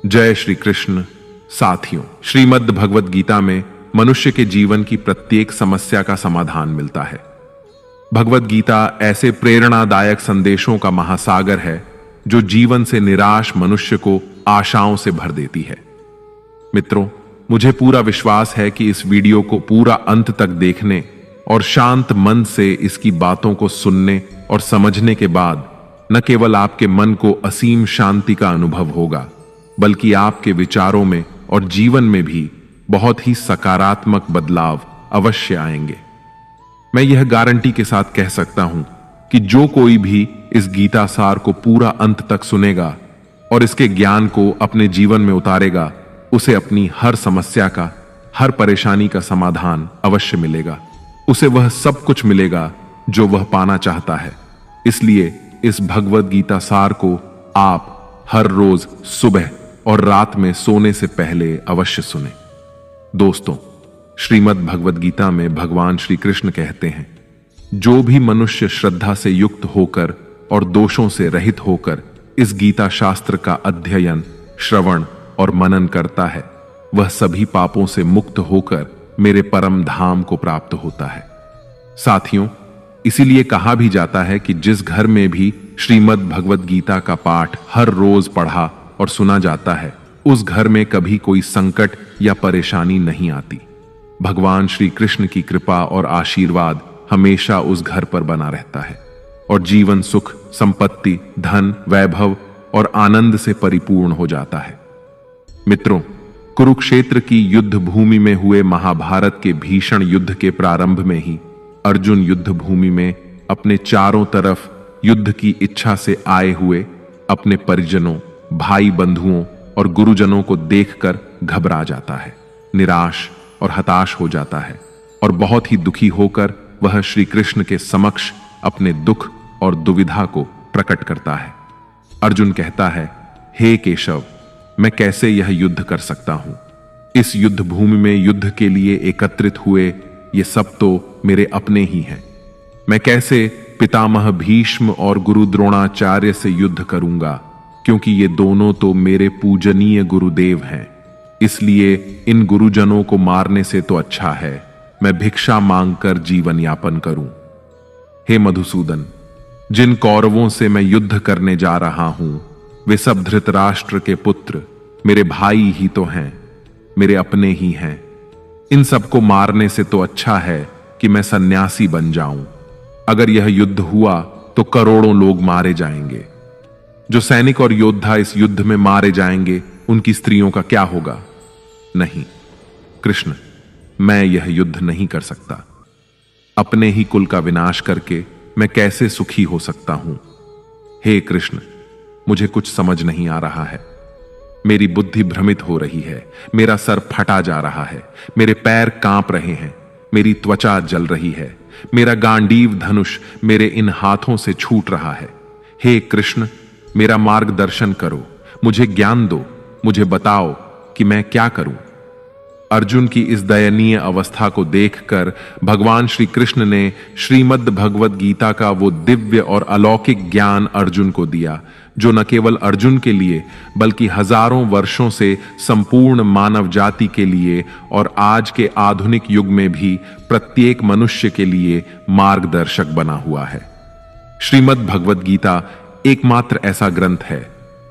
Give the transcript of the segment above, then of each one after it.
जय श्री कृष्ण। साथियों, श्रीमद् भगवद गीता में मनुष्य के जीवन की प्रत्येक समस्या का समाधान मिलता है। भगवद गीता ऐसे प्रेरणादायक संदेशों का महासागर है जो जीवन से निराश मनुष्य को आशाओं से भर देती है। मित्रों, मुझे पूरा विश्वास है कि इस वीडियो को पूरा अंत तक देखने और शांत मन से इसकी बातों को सुनने और समझने के बाद न केवल आपके मन को असीम शांति का अनुभव होगा, बल्कि आपके विचारों में और जीवन में भी बहुत ही सकारात्मक बदलाव अवश्य आएंगे। मैं यह गारंटी के साथ कह सकता हूं कि जो कोई भी इस गीता सार को पूरा अंत तक सुनेगा और इसके ज्ञान को अपने जीवन में उतारेगा, उसे अपनी हर समस्या का, हर परेशानी का समाधान अवश्य मिलेगा। उसे वह सब कुछ मिलेगा जो वह पाना चाहता है। इसलिए इस भगवद गीता सार को आप हर रोज सुबह और रात में सोने से पहले अवश्य सुने। दोस्तों, श्रीमद् भगवद गीता में भगवान श्री कृष्ण कहते हैं, जो भी मनुष्य श्रद्धा से युक्त होकर और दोषों से रहित होकर इस गीता शास्त्र का अध्ययन, श्रवण और मनन करता है, वह सभी पापों से मुक्त होकर मेरे परम धाम को प्राप्त होता है। साथियों, इसीलिए कहा भी जाता है कि जिस घर में भी श्रीमद् भगवद गीता का पाठ हर रोज पढ़ा और सुना जाता है, उस घर में कभी कोई संकट या परेशानी नहीं आती। भगवान श्री कृष्ण की कृपा और आशीर्वाद हमेशा उस घर पर बना रहता है और जीवन सुख, संपत्ति, धन, वैभव और आनंद से परिपूर्ण हो जाता है। मित्रों, कुरुक्षेत्र की युद्ध भूमि में हुए महाभारत के भीषण युद्ध के प्रारंभ में ही अर्जुन युद्ध भूमि में अपने चारों तरफ युद्ध की इच्छा से आए हुए अपने परिजनों, भाई बंधुओं और गुरुजनों को देखकर घबरा जाता है, निराश और हताश हो जाता है और बहुत ही दुखी होकर वह श्री कृष्ण के समक्ष अपने दुख और दुविधा को प्रकट करता है। अर्जुन कहता है, हे केशव, मैं कैसे यह युद्ध कर सकता हूं? इस युद्ध भूमि में युद्ध के लिए एकत्रित हुए ये सब तो मेरे अपने ही हैं। मैं कैसे पितामह भीष्म और गुरु द्रोणाचार्य से युद्ध करूंगा, क्योंकि ये दोनों तो मेरे पूजनीय गुरुदेव हैं। इसलिए इन गुरुजनों को मारने से तो अच्छा है मैं भिक्षा मांगकर जीवन यापन करूं। हे मधुसूदन, जिन कौरवों से मैं युद्ध करने जा रहा हूं, वे सब धृतराष्ट्र के पुत्र मेरे भाई ही तो हैं, मेरे अपने ही हैं। इन सबको मारने से तो अच्छा है कि मैं सन्यासी बन जाऊं। अगर यह युद्ध हुआ तो करोड़ों लोग मारे जाएंगे। जो सैनिक और योद्धा इस युद्ध में मारे जाएंगे, उनकी स्त्रियों का क्या होगा? नहीं कृष्ण, मैं यह युद्ध नहीं कर सकता। अपने ही कुल का विनाश करके मैं कैसे सुखी हो सकता हूं? हे कृष्ण, मुझे कुछ समझ नहीं आ रहा है। मेरी बुद्धि भ्रमित हो रही है, मेरा सर फटा जा रहा है, मेरे पैर कांप रहे हैं, मेरी त्वचा जल रही है, मेरा गांडीव धनुष मेरे इन हाथों से छूट रहा है। हे कृष्ण, मेरा मार्गदर्शन करो, मुझे ज्ञान दो, मुझे बताओ कि मैं क्या करूं। अर्जुन की इस दयनीय अवस्था को देखकर भगवान श्री कृष्ण ने श्रीमद् भगवद गीता का वो दिव्य और अलौकिक ज्ञान अर्जुन को दिया, जो न केवल अर्जुन के लिए बल्कि हजारों वर्षों से संपूर्ण मानव जाति के लिए और आज के आधुनिक युग में भी प्रत्येक मनुष्य के लिए मार्गदर्शक बना हुआ है। श्रीमद् भगवद गीता एकमात्र ऐसा ग्रंथ है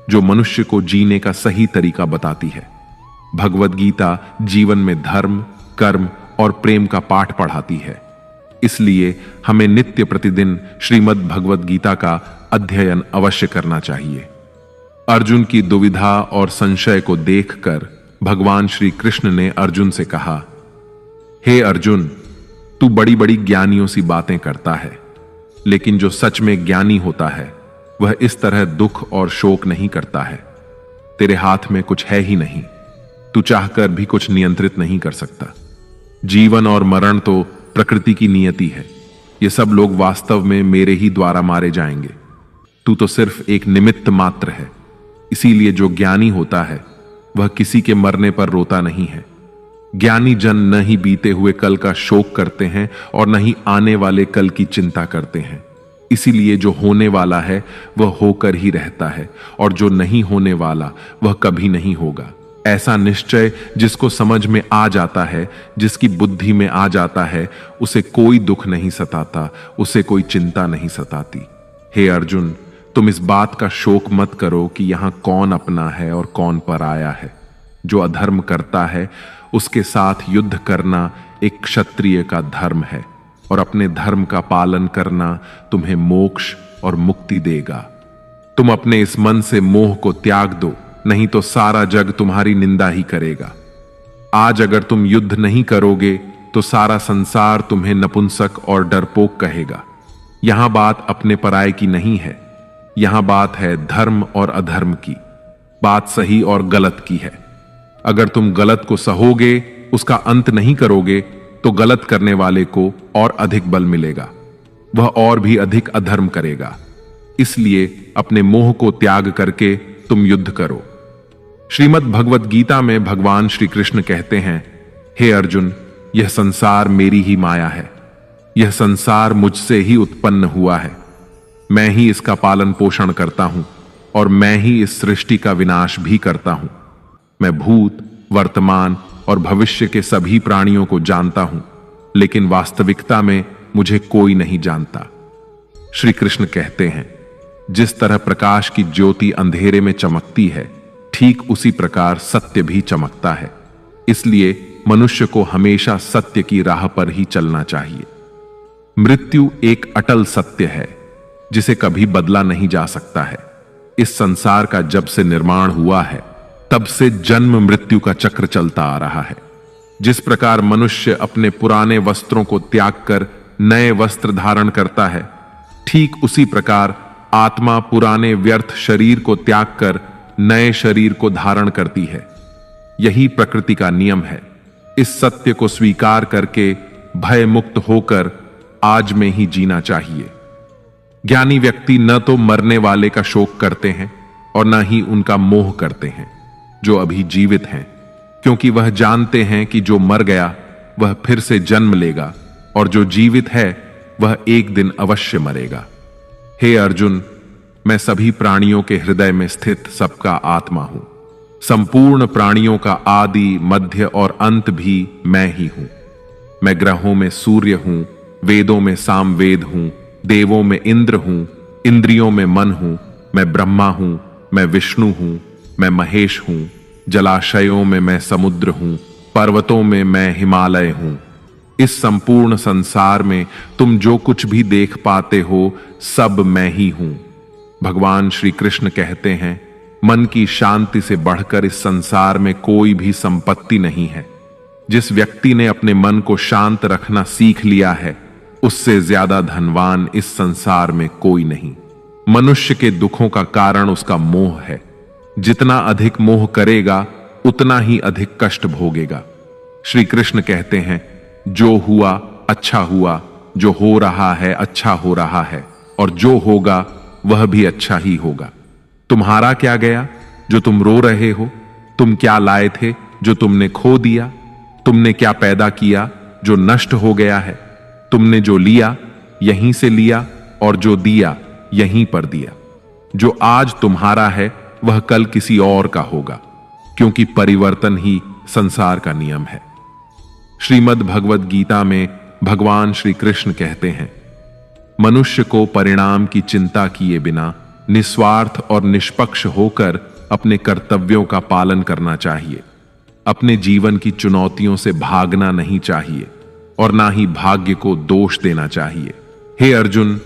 जो मनुष्य को जीने का सही तरीका बताती है। भगवद गीता जीवन में धर्म, कर्म और प्रेम का पाठ पढ़ाती है। इसलिए हमें नित्य प्रतिदिन श्रीमद् भगवद गीता का अध्ययन अवश्य करना चाहिए। अर्जुन की दुविधा और संशय को देखकर भगवान श्री कृष्ण ने अर्जुन से कहा, हे अर्जुन, तू बड़ी बड़ी ज्ञानियों सी बातें करता है, लेकिन जो सच में ज्ञानी होता है वह इस तरह दुख और शोक नहीं करता है। तेरे हाथ में कुछ है ही नहीं, तू चाहकर भी कुछ नियंत्रित नहीं कर सकता। जीवन और मरण तो प्रकृति की नियति है। ये सब लोग वास्तव में मेरे ही द्वारा मारे जाएंगे। तू तो सिर्फ एक निमित्त मात्र है। इसीलिए जो ज्ञानी होता है वह किसी के मरने पर रोता नहीं है। ज्ञानी जन न ही बीते हुए कल का शोक करते हैं और न ही आने वाले कल की चिंता करते हैं। इसीलिए जो होने वाला है वह होकर ही रहता है, और जो नहीं होने वाला वह कभी नहीं होगा। ऐसा निश्चय जिसको समझ में आ जाता है, जिसकी बुद्धि में आ जाता है, उसे कोई दुख नहीं सताता, उसे कोई चिंता नहीं सताती। हे अर्जुन, तुम इस बात का शोक मत करो कि यहां कौन अपना है और कौन पराया है। जो अधर्म करता है उसके साथ युद्ध करना एक क्षत्रिय का धर्म है, और अपने धर्म का पालन करना तुम्हें मोक्ष और मुक्ति देगा। तुम अपने इस मन से मोह को त्याग दो, नहीं तो सारा जग तुम्हारी निंदा ही करेगा। आज अगर तुम युद्ध नहीं करोगे तो सारा संसार तुम्हें नपुंसक और डरपोक कहेगा। यहां बात अपने पराये की नहीं है, यहां बात है धर्म और अधर्म की, बात सही और गलत की है। अगर तुम गलत को सहोगे, उसका अंत नहीं करोगे, तो गलत करने वाले को और अधिक बल मिलेगा, वह और भी अधिक अधर्म करेगा। इसलिए अपने मोह को त्याग करके तुम युद्ध करो। श्रीमद् भगवद गीता में भगवान श्री कृष्ण कहते हैं, हे अर्जुन, यह संसार मेरी ही माया है, यह संसार मुझसे ही उत्पन्न हुआ है। मैं ही इसका पालन पोषण करता हूं और मैं ही इस सृष्टि का विनाश भी करता हूं। मैं भूत, वर्तमान और भविष्य के सभी प्राणियों को जानता हूं, लेकिन वास्तविकता में मुझे कोई नहीं जानता। श्री कृष्ण कहते हैं, जिस तरह प्रकाश की ज्योति अंधेरे में चमकती है, ठीक उसी प्रकार सत्य भी चमकता है। इसलिए मनुष्य को हमेशा सत्य की राह पर ही चलना चाहिए। मृत्यु एक अटल सत्य है जिसे कभी बदला नहीं जा सकता है। इस संसार का जब से निर्माण हुआ है तब से जन्म मृत्यु का चक्र चलता आ रहा है। जिस प्रकार मनुष्य अपने पुराने वस्त्रों को त्याग कर नए वस्त्र धारण करता है, ठीक उसी प्रकार आत्मा पुराने व्यर्थ शरीर को त्याग कर नए शरीर को धारण करती है। यही प्रकृति का नियम है। इस सत्य को स्वीकार करके भय मुक्त होकर आज में ही जीना चाहिए। ज्ञानी व्यक्ति न तो मरने वाले का शोक करते हैं और न ही उनका मोह करते हैं जो अभी जीवित हैं, क्योंकि वह जानते हैं कि जो मर गया वह फिर से जन्म लेगा और जो जीवित है वह एक दिन अवश्य मरेगा। हे अर्जुन, मैं सभी प्राणियों के हृदय में स्थित सबका आत्मा हूं। संपूर्ण प्राणियों का आदि, मध्य और अंत भी मैं ही हूं। मैं ग्रहों में सूर्य हूं, वेदों में सामवेद हूं, देवों में इंद्र हूं, इंद्रियों में मन हूं। मैं ब्रह्मा हूं, मैं विष्णु हूं, मैं महेश हूं। जलाशयों में मैं समुद्र हूं, पर्वतों में मैं हिमालय हूं। इस संपूर्ण संसार में तुम जो कुछ भी देख पाते हो सब मैं ही हूं। भगवान श्री कृष्ण कहते हैं, मन की शांति से बढ़कर इस संसार में कोई भी संपत्ति नहीं है। जिस व्यक्ति ने अपने मन को शांत रखना सीख लिया है, उससे ज्यादा धनवान इस संसार में कोई नहीं। मनुष्य के दुखों का कारण उसका मोह है। जितना अधिक मोह करेगा उतना ही अधिक कष्ट भोगेगा। श्री कृष्ण कहते हैं, जो हुआ अच्छा हुआ, जो हो रहा है अच्छा हो रहा है, और जो होगा वह भी अच्छा ही होगा। तुम्हारा क्या गया जो तुम रो रहे हो? तुम क्या लाए थे जो तुमने खो दिया? तुमने क्या पैदा किया जो नष्ट हो गया है? तुमने जो लिया यहीं से लिया और जो दिया यहीं पर दिया। जो आज तुम्हारा है वह कल किसी और का होगा, क्योंकि परिवर्तन ही संसार का नियम है। श्रीमद् भगवद गीता में भगवान श्री कृष्ण कहते हैं, मनुष्य को परिणाम की चिंता किए बिना निस्वार्थ और निष्पक्ष होकर अपने कर्तव्यों का पालन करना चाहिए। अपने जीवन की चुनौतियों से भागना नहीं चाहिए और ना ही भाग्य को दोष देना चाहिए। हे अर्जुन,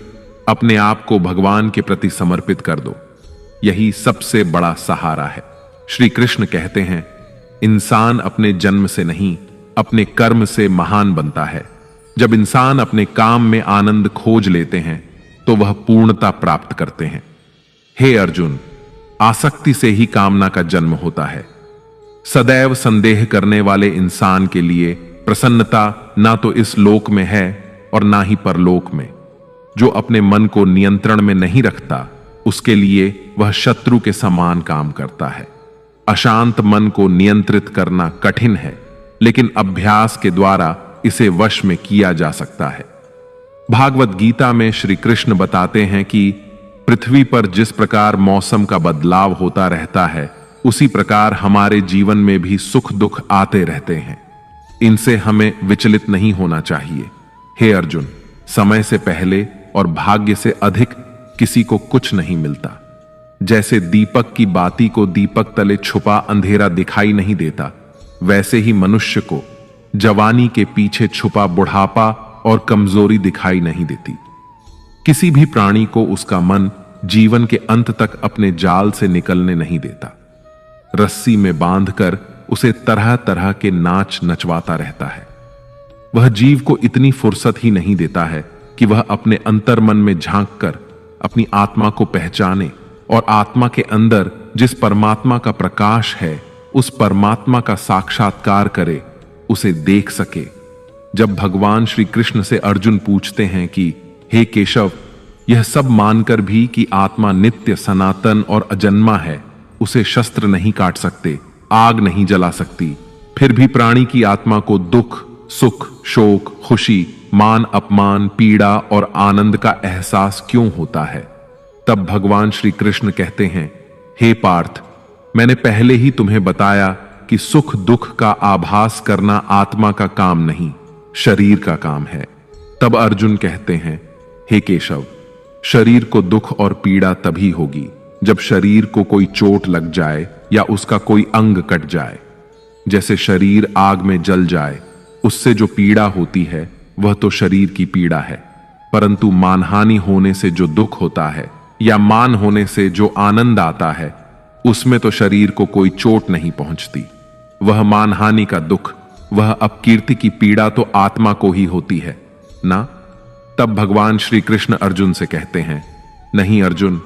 अपने आप को भगवान के प्रति समर्पित कर दो, यही सबसे बड़ा सहारा है। श्री कृष्ण कहते हैं, इंसान अपने जन्म से नहीं अपने कर्म से महान बनता है। जब इंसान अपने काम में आनंद खोज लेते हैं तो वह पूर्णता प्राप्त करते हैं। हे अर्जुन, आसक्ति से ही कामना का जन्म होता है। सदैव संदेह करने वाले इंसान के लिए प्रसन्नता ना तो इस लोक में है और ना ही परलोक में। जो अपने मन को नियंत्रण में नहीं रखता, उसके लिए वह शत्रु के समान काम करता है। अशांत मन को नियंत्रित करना कठिन है, लेकिन अभ्यास के द्वारा इसे वश में किया जा सकता है। भागवत गीता में श्री कृष्ण बताते हैं कि पृथ्वी पर जिस प्रकार मौसम का बदलाव होता रहता है, उसी प्रकार हमारे जीवन में भी सुख दुख आते रहते हैं। इनसे हमें विचलित नहीं होना चाहिए। हे अर्जुन, समय से पहले और भाग्य से अधिक किसी को कुछ नहीं मिलता। जैसे दीपक की बाती को दीपक तले छुपा अंधेरा दिखाई नहीं देता, वैसे ही मनुष्य को जवानी के पीछे छुपा बुढ़ापा और कमजोरी दिखाई नहीं देती। किसी भी प्राणी को उसका मन जीवन के अंत तक अपने जाल से निकलने नहीं देता। रस्सी में बांधकर उसे तरह तरह के नाच नचवाता रहता है। वह जीव को इतनी फुर्सत ही नहीं देता है कि वह अपने अंतर्मन में झांक कर अपनी आत्मा को पहचाने और आत्मा के अंदर जिस परमात्मा का प्रकाश है, उस परमात्मा का साक्षात्कार करे, उसे देख सके। जब भगवान श्री कृष्ण से अर्जुन पूछते हैं कि हे केशव, यह सब मानकर भी कि आत्मा नित्य सनातन और अजन्मा है, उसे शस्त्र नहीं काट सकते, आग नहीं जला सकती, फिर भी प्राणी की आत्मा को दुख सुख शोक खुशी मान अपमान पीड़ा और आनंद का एहसास क्यों होता है? तब भगवान श्री कृष्ण कहते हैं, हे पार्थ, मैंने पहले ही तुम्हें बताया कि सुख दुख का आभास करना आत्मा का काम नहीं, शरीर का काम है। तब अर्जुन कहते हैं, हे केशव, शरीर को दुख और पीड़ा तभी होगी जब शरीर को कोई चोट लग जाए या उसका कोई अंग कट जाए। जैसे शरीर आग में जल जाए, उससे जो पीड़ा होती है वह तो शरीर की पीड़ा है, परंतु मानहानि होने से जो दुख होता है या मान होने से जो आनंद आता है, उसमें तो शरीर को कोई चोट नहीं पहुंचती। वह मानहानि का दुख, वह अपकीर्ति की पीड़ा तो आत्मा को ही होती है ना। तब भगवान श्री कृष्ण अर्जुन से कहते हैं, नहीं अर्जुन,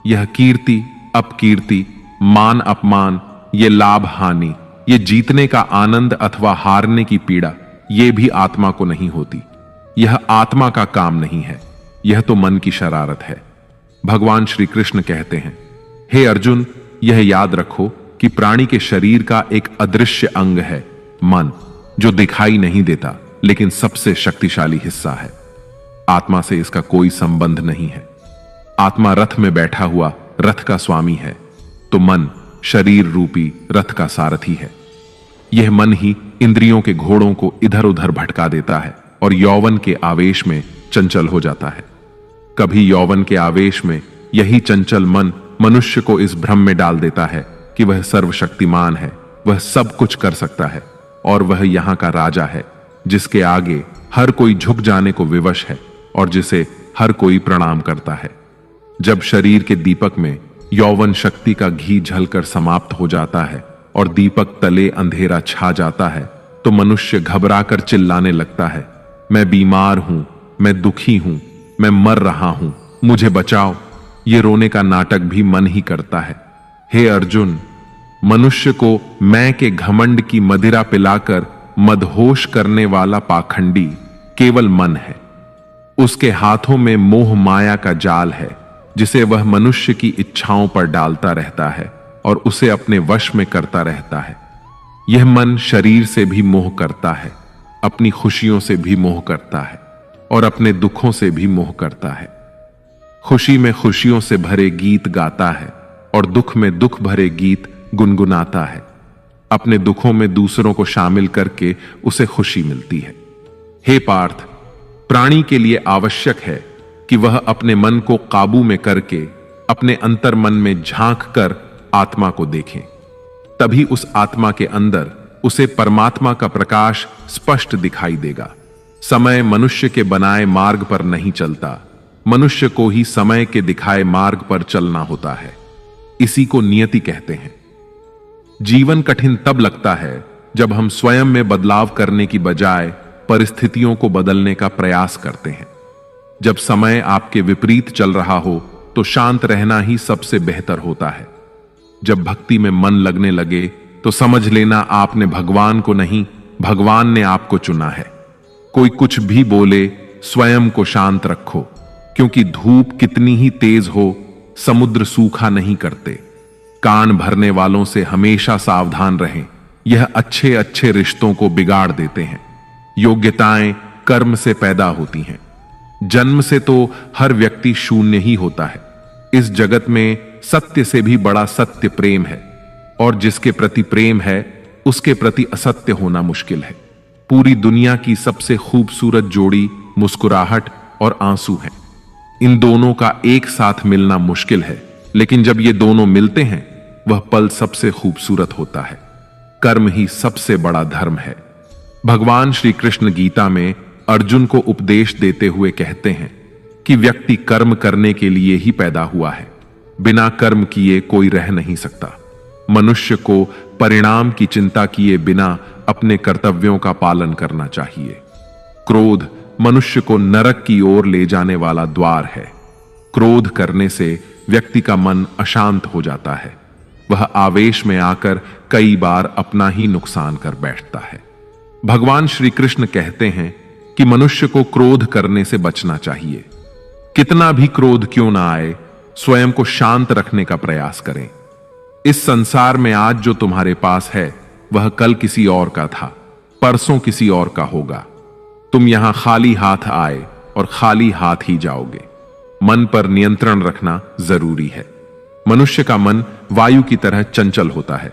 यह कीर्ति अपकीर्ति मान अपमान, ये लाभ हानि, ये जीतने का आनंद अथवा हारने की पीड़ा, ये भी आत्मा को नहीं होती। यह आत्मा का काम नहीं है, यह तो मन की शरारत है। भगवान श्री कृष्ण कहते हैं, हे अर्जुन, यह याद रखो कि प्राणी के शरीर का एक अदृश्य अंग है मन, जो दिखाई नहीं देता लेकिन सबसे शक्तिशाली हिस्सा है। आत्मा से इसका कोई संबंध नहीं है। आत्मा रथ में बैठा हुआ रथ का स्वामी है, तो मन शरीर रूपी रथ का सारथी है। यह मन ही इंद्रियों के घोड़ों को इधर उधर भटका देता है और यौवन के आवेश में चंचल हो जाता है। कभी यौवन के आवेश में यही चंचल मन मनुष्य को इस भ्रम में डाल देता है कि वह सर्वशक्तिमान है, वह सब कुछ कर सकता है और वह यहां का राजा है, जिसके आगे हर कोई झुक जाने को विवश है और जिसे हर कोई प्रणाम करता है। जब शरीर के दीपक में यौवन शक्ति का घी झलकर समाप्त हो जाता है और दीपक तले अंधेरा छा जाता है, तो मनुष्य घबराकर चिल्लाने लगता है, मैं बीमार हूं, मैं दुखी हूं, मैं मर रहा हूं, मुझे बचाओ। ये रोने का नाटक भी मन ही करता है। हे अर्जुन, मनुष्य को मैं के घमंड की मदिरा पिलाकर मदहोश करने वाला पाखंडी केवल मन है। उसके हाथों में मोह माया का जाल है, जिसे वह मनुष्य की इच्छाओं पर डालता रहता है और उसे अपने वश में करता रहता है। यह मन शरीर से भी मोह करता है, अपनी खुशियों से भी मोह करता है और अपने दुखों से भी मोह करता है। खुशी में खुशियों से भरे गीत गाता है और दुख में दुख भरे गीत गुनगुनाता है। अपने दुखों में दूसरों को शामिल करके उसे खुशी मिलती है। हे पार्थ, प्राणी के लिए आवश्यक है कि वह अपने मन को काबू में करके अपने अंतर मन में झांक कर आत्मा को देखें। तभी उस आत्मा के अंदर उसे परमात्मा का प्रकाश स्पष्ट दिखाई देगा। समय मनुष्य के बनाए मार्ग पर नहीं चलता, मनुष्य को ही समय के दिखाए मार्ग पर चलना होता है। इसी को नियति कहते हैं। जीवन कठिन तब लगता है जब हम स्वयं में बदलाव करने की बजाय परिस्थितियों को बदलने का प्रयास करते हैं। जब समय आपके विपरीत चल रहा हो तो शांत रहना ही सबसे बेहतर होता है। जब भक्ति में मन लगने लगे तो समझ लेना आपने भगवान को नहीं, भगवान ने आपको चुना है। कोई कुछ भी बोले, स्वयं को शांत रखो, क्योंकि धूप कितनी ही तेज हो, समुद्र सूखा नहीं करते। कान भरने वालों से हमेशा सावधान रहें, यह अच्छे अच्छे रिश्तों को बिगाड़ देते हैं। योग्यताएं कर्म से पैदा होती हैं। जन्म से तो हर व्यक्ति शून्य ही होता है। इस जगत में सत्य से भी बड़ा सत्य प्रेम है, और जिसके प्रति प्रेम है उसके प्रति असत्य होना मुश्किल है। पूरी दुनिया की सबसे खूबसूरत जोड़ी मुस्कुराहट और आंसू है। इन दोनों का एक साथ मिलना मुश्किल है, लेकिन जब ये दोनों मिलते हैं वह पल सबसे खूबसूरत होता है। कर्म ही सबसे बड़ा धर्म है। भगवान श्री कृष्ण गीता में अर्जुन को उपदेश देते हुए कहते हैं कि व्यक्ति कर्म करने के लिए ही पैदा हुआ है। बिना कर्म किए कोई रह नहीं सकता। मनुष्य को परिणाम की चिंता किए बिना अपने कर्तव्यों का पालन करना चाहिए। क्रोध मनुष्य को नरक की ओर ले जाने वाला द्वार है। क्रोध करने से व्यक्ति का मन अशांत हो जाता है। वह आवेश में आकर कई बार अपना ही नुकसान कर बैठता है। भगवान श्री कृष्ण कहते हैं कि मनुष्य को क्रोध करने से बचना चाहिए। कितना भी क्रोध क्यों ना आए, स्वयं को शांत रखने का प्रयास करें। इस संसार में आज जो तुम्हारे पास है वह कल किसी और का था, परसों किसी और का होगा। तुम यहां खाली हाथ आए और खाली हाथ ही जाओगे। मन पर नियंत्रण रखना जरूरी है। मनुष्य का मन वायु की तरह चंचल होता है।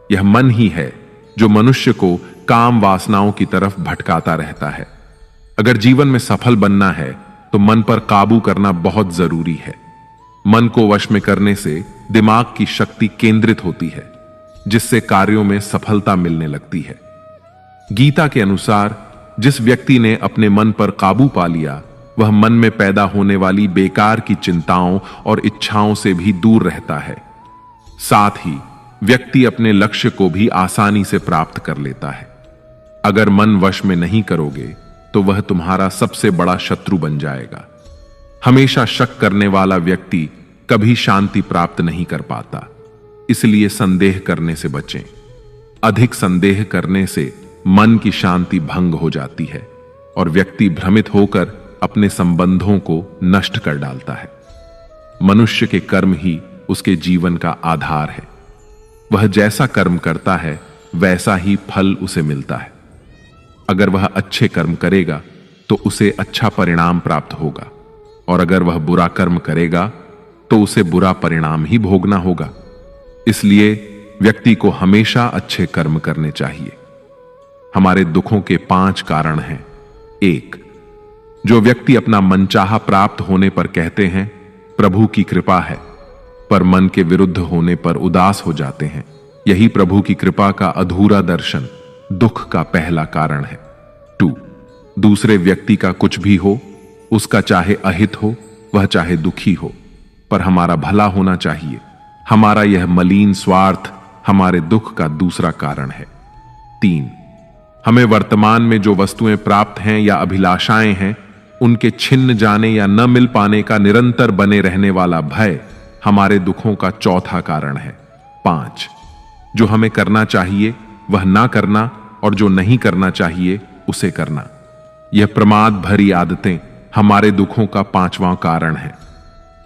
यह मन ही है जो मनुष्य को काम वासनाओं की तरफ भटकाता रहता है। अगर जीवन में सफल बनना है तो मन पर काबू करना बहुत जरूरी है। मन को वश में करने से दिमाग की शक्ति केंद्रित होती है, जिससे कार्यों में सफलता मिलने लगती है। गीता के अनुसार जिस व्यक्ति ने अपने मन पर काबू पा लिया वह मन में पैदा होने वाली बेकार की चिंताओं और इच्छाओं से भी दूर रहता है। साथ ही व्यक्ति अपने लक्ष्य को भी आसानी से प्राप्त कर लेता है। अगर मन वश में नहीं करोगे तो वह तुम्हारा सबसे बड़ा शत्रु बन जाएगा। हमेशा शक करने वाला व्यक्ति कभी शांति प्राप्त नहीं कर पाता। इसलिए संदेह करने से बचें। अधिक संदेह करने से मन की शांति भंग हो जाती है और व्यक्ति भ्रमित होकर अपने संबंधों को नष्ट कर डालता है। मनुष्य के कर्म ही उसके जीवन का आधार है। वह जैसा कर्म करता है वैसा ही फल उसे मिलता है। अगर वह अच्छे कर्म करेगा तो उसे अच्छा परिणाम प्राप्त होगा, और अगर वह बुरा कर्म करेगा तो उसे बुरा परिणाम ही भोगना होगा। इसलिए व्यक्ति को हमेशा अच्छे कर्म करने चाहिए। हमारे दुखों के 5 कारण हैं। 1. जो व्यक्ति अपना मनचाहा प्राप्त होने पर कहते हैं प्रभु की कृपा है, पर मन के विरुद्ध होने पर उदास हो जाते हैं, यही प्रभु की कृपा का अधूरा दर्शन दुख का पहला कारण है। 2. दूसरे व्यक्ति का कुछ भी हो, उसका चाहे अहित हो वह चाहे दुखी हो, पर हमारा भला होना चाहिए। हमारा यह मलिन स्वार्थ हमारे दुख का दूसरा कारण है। 3. हमें वर्तमान में जो वस्तुएं प्राप्त हैं या अभिलाषाएं हैं उनके छिन्न जाने या न मिल पाने का निरंतर बने रहने वाला भय हमारे दुखों का चौथा कारण है। 5. जो हमें करना चाहिए वह ना करना और जो नहीं करना चाहिए उसे करना। यह प्रमाद भरी आदतें हमारे दुखों का 5वां कारण है।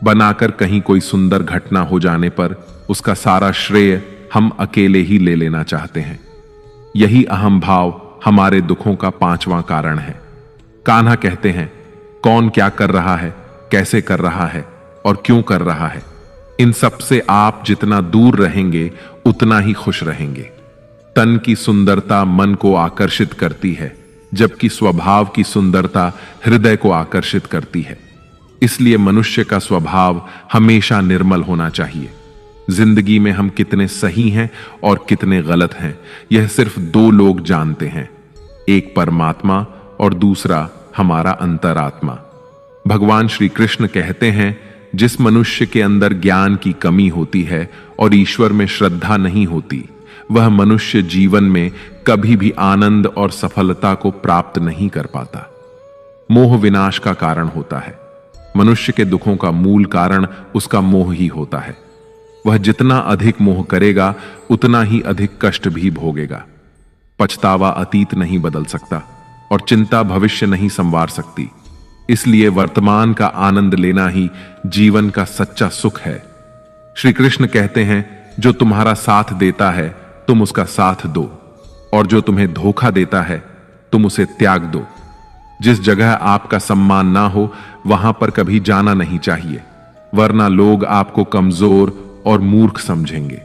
बनाकर कहीं कोई सुंदर घटना हो जाने पर उसका सारा श्रेय हम अकेले ही ले लेना चाहते हैं। यही अहम भाव हमारे दुखों का 5वां कारण है। कान्हा कहते हैं कौन क्या कर रहा है, कैसे कर रहा है और क्यों कर रहा है, इन सब से आप जितना दूर रहेंगे उतना ही खुश रहेंगे। तन की सुंदरता मन को आकर्षित करती है, जबकि स्वभाव की सुंदरता हृदय को आकर्षित करती है। इसलिए मनुष्य का स्वभाव हमेशा निर्मल होना चाहिए। जिंदगी में हम कितने सही हैं और कितने गलत हैं यह सिर्फ 2 लोग जानते हैं, एक परमात्मा और दूसरा हमारा अंतरात्मा। भगवान श्री कृष्ण कहते हैं जिस मनुष्य के अंदर ज्ञान की कमी होती है और ईश्वर में श्रद्धा नहीं होती वह मनुष्य जीवन में कभी भी आनंद और सफलता को प्राप्त नहीं कर पाता। मोह विनाश का कारण होता है। मनुष्य के दुखों का मूल कारण उसका मोह ही होता है। वह जितना अधिक मोह करेगा उतना ही अधिक कष्ट भी भोगेगा। पछतावा अतीत नहीं बदल सकता और चिंता भविष्य नहीं संवार सकती। इसलिए वर्तमान का आनंद लेना ही जीवन का सच्चा सुख है। श्री कृष्ण कहते हैं जो तुम्हारा साथ देता है तुम उसका साथ दो, और जो तुम्हें धोखा देता है तुम उसे त्याग दो। जिस जगह आपका सम्मान ना हो वहां पर कभी जाना नहीं चाहिए, वरना लोग आपको कमजोर और मूर्ख समझेंगे।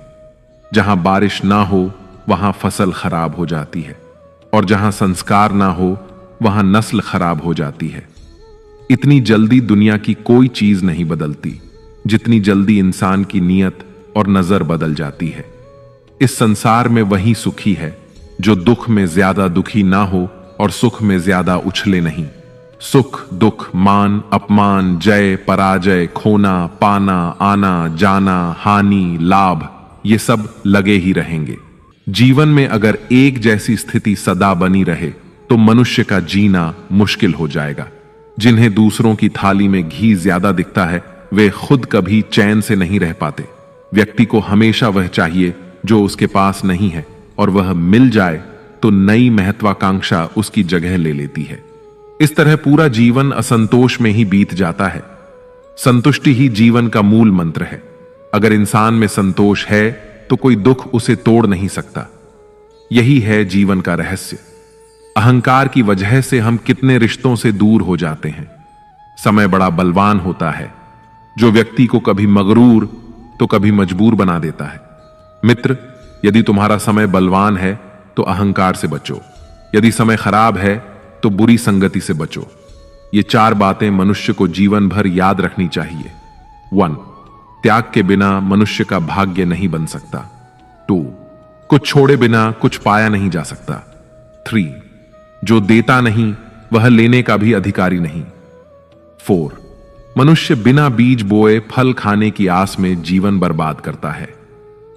जहां बारिश ना हो वहां फसल खराब हो जाती है, और जहां संस्कार ना हो वहां नस्ल खराब हो जाती है। इतनी जल्दी दुनिया की कोई चीज नहीं बदलती जितनी जल्दी इंसान की नीयत और नजर बदल जाती है। इस संसार में वही सुखी है जो दुख में ज्यादा दुखी ना हो और सुख में ज्यादा उछले नहीं। सुख दुख, मान अपमान, जय पराजय, खोना पाना, आना जाना, हानि लाभ, ये सब लगे ही रहेंगे। जीवन में अगर एक जैसी स्थिति सदा बनी रहे तो मनुष्य का जीना मुश्किल हो जाएगा। जिन्हें दूसरों की थाली में घी ज्यादा दिखता है वे खुद कभी चैन से नहीं रह पाते। व्यक्ति को हमेशा वह चाहिए जो उसके पास नहीं है, और वह मिल जाए तो नई महत्वाकांक्षा उसकी जगह ले लेती है। इस तरह पूरा जीवन असंतोष में ही बीत जाता है। संतुष्टि ही जीवन का मूल मंत्र है। अगर इंसान में संतोष है तो कोई दुख उसे तोड़ नहीं सकता। यही है जीवन का रहस्य। अहंकार की वजह से हम कितने रिश्तों से दूर हो जाते हैं। समय बड़ा बलवान होता है जो व्यक्ति को कभी मगरूर तो कभी मजबूर बना देता है। मित्र, यदि तुम्हारा समय बलवान है तो अहंकार से बचो, यदि समय खराब है तो बुरी संगति से बचो। ये 4 बातें मनुष्य को जीवन भर याद रखनी चाहिए। 1. त्याग के बिना मनुष्य का भाग्य नहीं बन सकता। 2. कुछ छोड़े बिना कुछ पाया नहीं जा सकता। 3. जो देता नहीं वह लेने का भी अधिकारी नहीं। 4. मनुष्य बिना बीज बोए फल खाने की आस में जीवन बर्बाद करता है।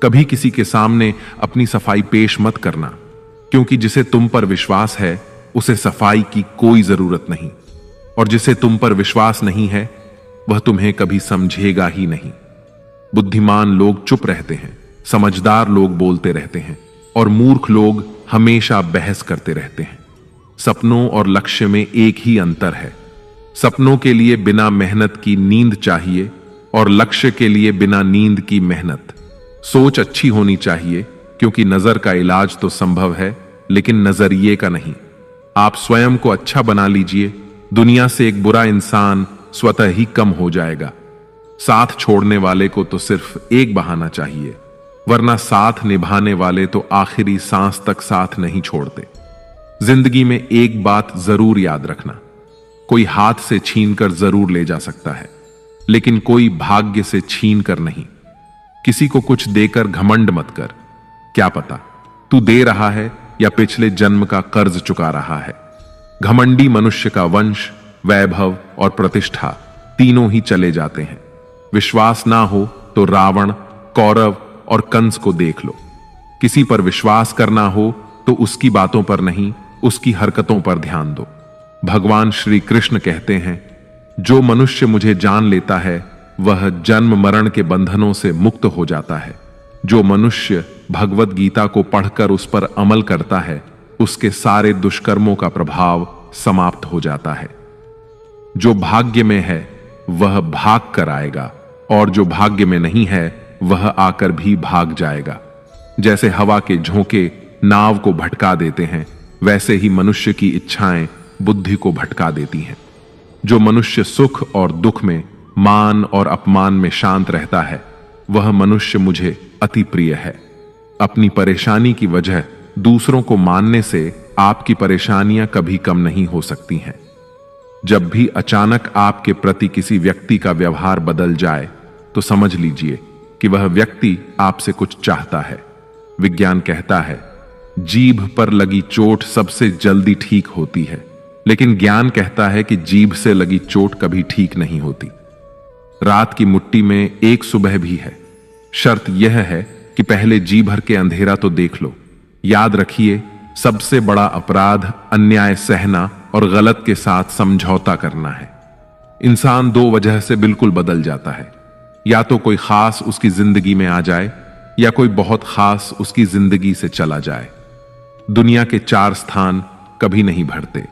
कभी किसी के सामने अपनी सफाई पेश मत करना, क्योंकि जिसे तुम पर विश्वास है उसे सफाई की कोई जरूरत नहीं, और जिसे तुम पर विश्वास नहीं है वह तुम्हें कभी समझेगा ही नहीं। बुद्धिमान लोग चुप रहते हैं, समझदार लोग बोलते रहते हैं, और मूर्ख लोग हमेशा बहस करते रहते हैं। सपनों और लक्ष्य में एक ही अंतर है। सपनों के लिए बिना मेहनत की नींद चाहिए, और लक्ष्य के लिए बिना नींद की मेहनत। सोच अच्छी होनी चाहिए, क्योंकि नजर का इलाज तो संभव है लेकिन नजरिए का नहीं। आप स्वयं को अच्छा बना लीजिए, दुनिया से एक बुरा इंसान स्वतः ही कम हो जाएगा। साथ छोड़ने वाले को तो सिर्फ एक बहाना चाहिए, वरना साथ निभाने वाले तो आखिरी सांस तक साथ नहीं छोड़ते। जिंदगी में एक बात जरूर याद रखना, कोई हाथ से छीनकर जरूर ले जा सकता है, लेकिन कोई भाग्य से छीन कर नहीं। किसी को कुछ देकर घमंड मत कर, क्या पता तू दे रहा है या पिछले जन्म का कर्ज चुका रहा है। घमंडी मनुष्य का वंश, वैभव और प्रतिष्ठा तीनों ही चले जाते हैं। विश्वास ना हो तो रावण, कौरव और कंस को देख लो। किसी पर विश्वास करना हो तो उसकी बातों पर नहीं, उसकी हरकतों पर ध्यान दो। भगवान श्री कृष्ण कहते हैं, जो मनुष्य मुझे जान लेता है वह जन्म मरण के बंधनों से मुक्त हो जाता है। जो मनुष्य भगवत गीता को पढ़कर उस पर अमल करता है उसके सारे दुष्कर्मों का प्रभाव समाप्त हो जाता है। जो भाग्य में है वह भाग कर आएगा, और जो भाग्य में नहीं है वह आकर भी भाग जाएगा। जैसे हवा के झोंके नाव को भटका देते हैं, वैसे ही मनुष्य की इच्छाएं बुद्धि को भटका देती हैं। जो मनुष्य सुख और दुख में, मान और अपमान में शांत रहता है वह मनुष्य मुझे अति प्रिय है। अपनी परेशानी की वजह दूसरों को मानने से आपकी परेशानियां कभी कम नहीं हो सकती हैं। जब भी अचानक आपके प्रति किसी व्यक्ति का व्यवहार बदल जाए तो समझ लीजिए कि वह व्यक्ति आपसे कुछ चाहता है। विज्ञान कहता है, जीभ पर लगी चोट सबसे जल्दी ठीक होती है, लेकिन ज्ञान कहता है कि जीभ से लगी चोट कभी ठीक नहीं होती। रात की मुट्ठी में एक सुबह भी है। शर्त यह है कि पहले जी भर के अंधेरा तो देख लो। याद रखिए, सबसे बड़ा अपराध अन्याय सहना और गलत के साथ समझौता करना है। इंसान 2 वजह से बिल्कुल बदल जाता है, या तो कोई खास उसकी जिंदगी में आ जाए या कोई बहुत खास उसकी जिंदगी से चला जाए। दुनिया के 4 स्थान कभी नहीं भरते,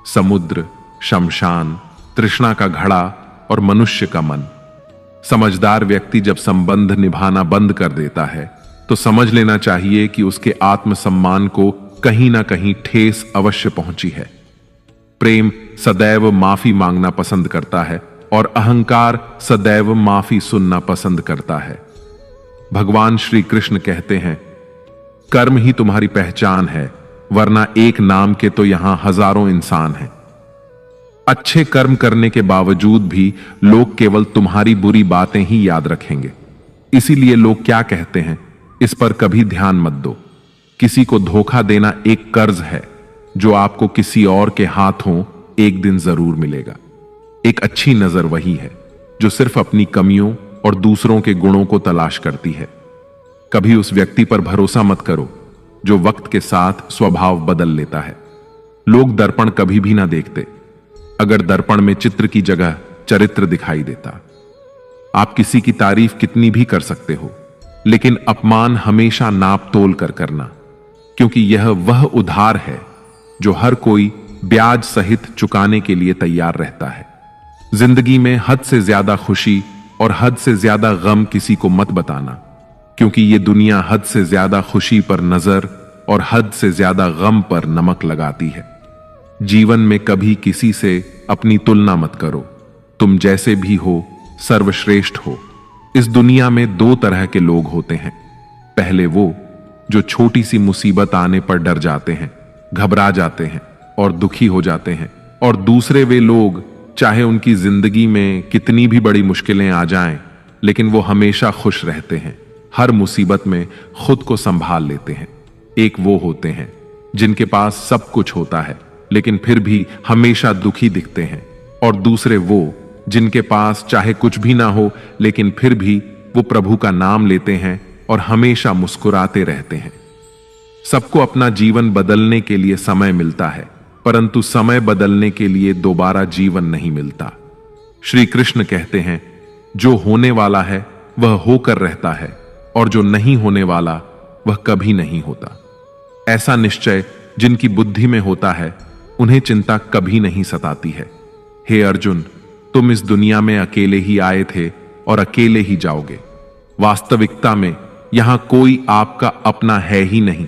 समुद्र, शमशान, तृष्णा का घड़ा और मनुष्य का मन। समझदार व्यक्ति जब संबंध निभाना बंद कर देता है तो समझ लेना चाहिए कि उसके आत्मसम्मान को कहीं ना कहीं ठेस अवश्य पहुंची है। प्रेम सदैव माफी मांगना पसंद करता है और अहंकार सदैव माफी सुनना पसंद करता है। भगवान श्री कृष्ण कहते हैं, कर्म ही तुम्हारी पहचान है, वरना एक नाम के तो यहां हजारों इंसान हैं। अच्छे कर्म करने के बावजूद भी लोग केवल तुम्हारी बुरी बातें ही याद रखेंगे। इसीलिए लोग क्या कहते हैं, इस पर कभी ध्यान मत दो। किसी को धोखा देना एक कर्ज है जो आपको किसी और के हाथों एक दिन जरूर मिलेगा। एक अच्छी नजर वही है जो सिर्फ अपनी कमियों और दूसरों के गुणों को तलाश करती है। कभी उस व्यक्ति पर भरोसा मत करो जो वक्त के साथ स्वभाव बदल लेता है। लोग दर्पण कभी भी ना देखते, अगर दर्पण में चित्र की जगह चरित्र दिखाई देता। आप किसी की तारीफ कितनी भी कर सकते हो, लेकिन अपमान हमेशा नाप तोल कर करना, क्योंकि यह वह उधार है जो हर कोई ब्याज सहित चुकाने के लिए तैयार रहता है। जिंदगी में हद से ज्यादा खुशी और हद से ज्यादा गम किसी को मत बताना, क्योंकि यह दुनिया हद से ज्यादा खुशी पर नजर और हद से ज्यादा गम पर नमक लगाती है। जीवन में कभी किसी से अपनी तुलना मत करो। तुम जैसे भी हो सर्वश्रेष्ठ हो। इस दुनिया में दो तरह के लोग होते हैं। पहले वो जो छोटी सी मुसीबत आने पर डर जाते हैं, घबरा जाते हैं और दुखी हो जाते हैं, और दूसरे वे लोग चाहे उनकी जिंदगी में कितनी भी बड़ी मुश्किलें आ जाएं, लेकिन वो हमेशा खुश रहते हैं, हर मुसीबत में खुद को संभाल लेते हैं। एक वो होते हैं जिनके पास सब कुछ होता है लेकिन फिर भी हमेशा दुखी दिखते हैं, और दूसरे वो जिनके पास चाहे कुछ भी ना हो लेकिन फिर भी वो प्रभु का नाम लेते हैं और हमेशा मुस्कुराते रहते हैं। सबको अपना जीवन बदलने के लिए समय मिलता है, परंतु समय बदलने के लिए दोबारा जीवन नहीं मिलता। श्री कृष्ण कहते हैं, जो होने वाला है वह होकर रहता है और जो नहीं होने वाला वह कभी नहीं होता। ऐसा निश्चय जिनकी बुद्धि में होता है उन्हें चिंता कभी नहीं सताती है। हे अर्जुन, तुम इस दुनिया में अकेले ही आए थे और अकेले ही जाओगे। वास्तविकता में यहां कोई आपका अपना है ही नहीं।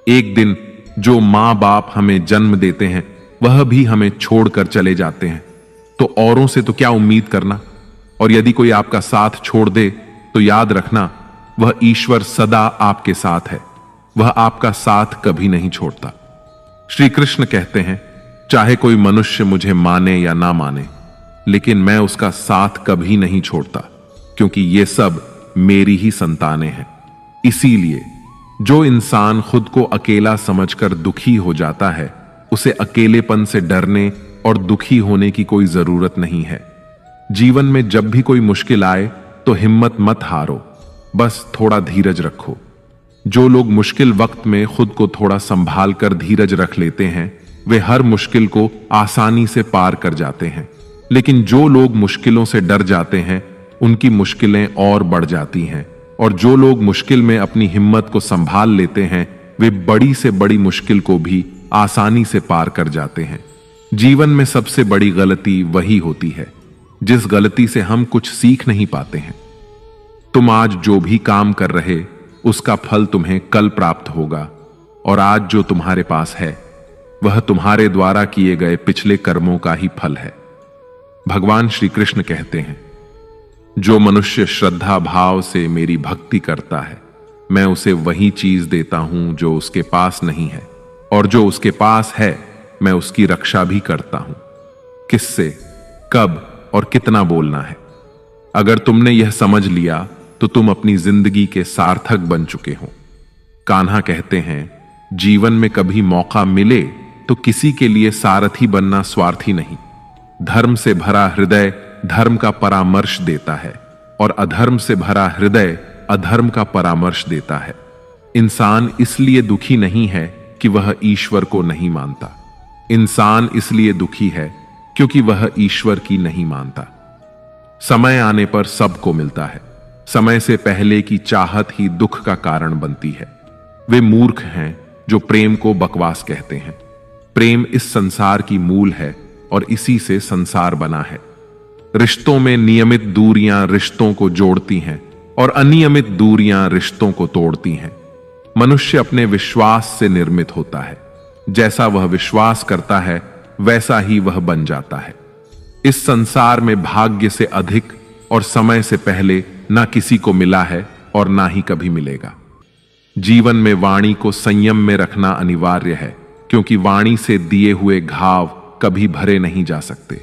एक दिन जो मां बाप हमें जन्म देते हैं वह भी हमें छोड़कर चले जाते हैं, तो औरों से तो क्या उम्मीद करना। और यदि कोई आपका साथ छोड़ दे तो याद रखना, वह ईश्वर सदा आपके साथ है, वह आपका साथ कभी नहीं छोड़ता। श्री कृष्ण कहते हैं, चाहे कोई मनुष्य मुझे माने या ना माने, लेकिन मैं उसका साथ कभी नहीं छोड़ता, क्योंकि ये सब मेरी ही संतानें हैं। इसीलिए जो इंसान खुद को अकेला समझकर दुखी हो जाता है, उसे अकेलेपन से डरने और दुखी होने की कोई जरूरत नहीं है। जीवन में जब भी कोई मुश्किल आए तो हिम्मत मत हारो, बस थोड़ा धीरज रखो। जो लोग मुश्किल वक्त में खुद को थोड़ा संभाल कर धीरज रख लेते हैं, वे हर मुश्किल को आसानी से पार कर जाते हैं। लेकिन जो लोग मुश्किलों से डर जाते हैं, उनकी मुश्किलें और बढ़ जाती हैं, और जो लोग मुश्किल में अपनी हिम्मत को संभाल लेते हैं, वे बड़ी से बड़ी मुश्किल को भी आसानी से पार कर जाते हैं। जीवन में सबसे बड़ी गलती वही होती है जिस गलती से हम कुछ सीख नहीं पाते हैं। तुम आज जो भी काम कर रहे, उसका फल तुम्हें कल प्राप्त होगा, और आज जो तुम्हारे पास है वह तुम्हारे द्वारा किए गए पिछले कर्मों का ही फल है। भगवान श्री कृष्ण कहते हैं, जो मनुष्य श्रद्धा भाव से मेरी भक्ति करता है, मैं उसे वही चीज देता हूं जो उसके पास नहीं है, और जो उसके पास है मैं उसकी रक्षा भी करता हूं। किससे, कब और कितना बोलना है। अगर तुमने यह समझ लिया तो तुम अपनी जिंदगी के सार्थक बन चुके हो। कान्हा कहते हैं, जीवन में कभी मौका मिले तो किसी के लिए सारथी बनना स्वार्थी नहीं। धर्म से भरा हृदय धर्म का परामर्श देता है, और अधर्म से भरा हृदय अधर्म का परामर्श देता है। इंसान इसलिए दुखी नहीं है कि वह ईश्वर को नहीं मानता। इंसान इसलिए दुखी है क्योंकि वह ईश्वर की नहीं मानता। समय आने पर सबको मिलता है। समय से पहले की चाहत ही दुख का कारण बनती है। वे मूर्ख हैं जो प्रेम को बकवास कहते हैं। प्रेम इस संसार की मूल है और इसी से संसार बना है। रिश्तों में नियमित दूरियां रिश्तों को जोड़ती हैं और अनियमित दूरियां रिश्तों को तोड़ती हैं। मनुष्य अपने विश्वास से निर्मित होता है। जैसा वह विश्वास करता है वैसा ही वह बन जाता है। इस संसार में भाग्य से अधिक और समय से पहले ना किसी को मिला है और ना ही कभी मिलेगा। जीवन में वाणी को संयम में रखना अनिवार्य है, क्योंकि वाणी से दिए हुए घाव कभी भरे नहीं जा सकते।